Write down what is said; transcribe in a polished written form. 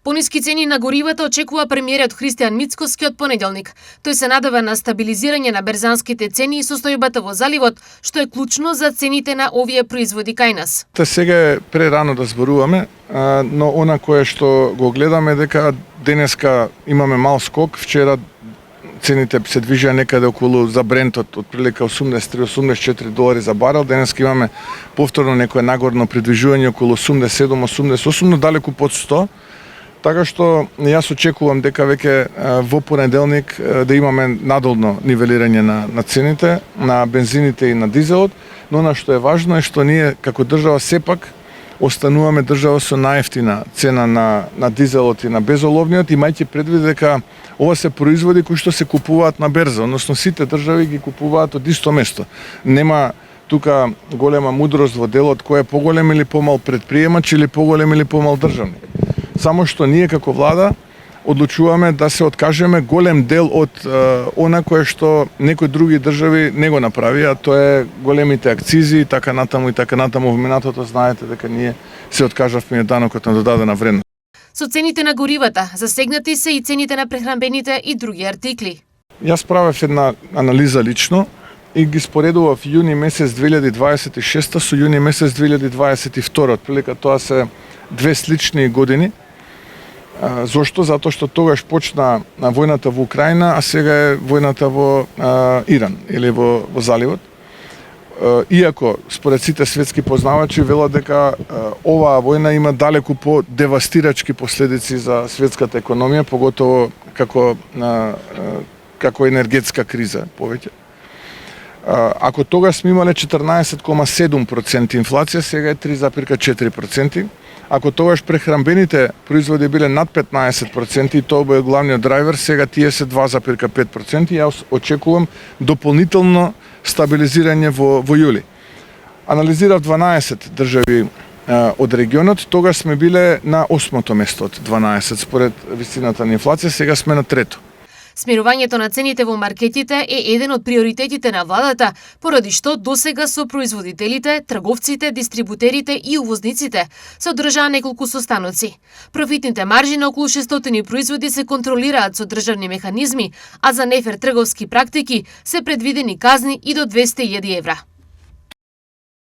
Пониски цени на горивата очекува премиерот Христијан Мицкоски од понеделник. Тој се надева на стабилизирање на берзанските цени и состојбата во заливот, што е клучно за цените на овие производи кај нас. Сега е прерано да зборуваме, но она кое што го гледаме дека денеска имаме мал скок. Вчера цените се движеа некаде околу за брентот од прилика 83-84 долари за барел. Денеска имаме повторно некое нагорно придвижување околу 87-88, но далеку под 100. Така што јас очекувам дека веќе во понеделник да имаме надолно нивелирање на цените, на бензините и на дизелот, но она што е важно е што ние како држава сепак остануваме држава со најефтина цена на дизелот и на безоловниот, имајќи предвид дека ова се производи кои што се купуваат на берза, односно сите држави ги купуваат од исто место. Нема тука голема мудрост во делот кој е поголем или помал предприемач или поголем или помал државник. Само што ние како влада одлучуваме да се откажеме голем дел од она кое што некои други држави не го направија, тоа е големите акцизи и така натаму и така натаму. Во минатото знаете дека ние се откажавме од данокот на додадена вредност. Со цените на горивата засегнати се и цените на прехранбените и други артикли. Јас правев една анализа лично и ги споредував јуни месец 2026 со јуни месец 2022. Отприлика тоа се две слични години. Зошто? Затоа што тогаш почна војната во Украина, а сега е војната во Иран или во заливот. Иако според сите светски познавачи велат дека оваа војна има далеку по девастирачки последици за светската економија, поготово како енергетска криза повеќе. Ако тогаш сме имале 14,7% инфлација, сега е 3,4%. Ако тогаш прехранбените производи биле над 15% и тоа бе главниот драйвер, сега тие се 2,5%. Јас очекувам дополнително стабилизирање во јули. Анализирав 12 држави од регионот, тогаш сме биле на 8-то место од 12 според висината на инфлација, сега сме на 3-то. Смирувањето на цените во маркетите е еден од приоритетите на владата, поради што досега со производителите, трговците, дистрибутерите и увозниците се одржаа неколку состаноци. Профитните маржи на околу 600 производи се контролираат со државни механизми, а за нефер трговски практики се предвидени казни и до 200.000 евра.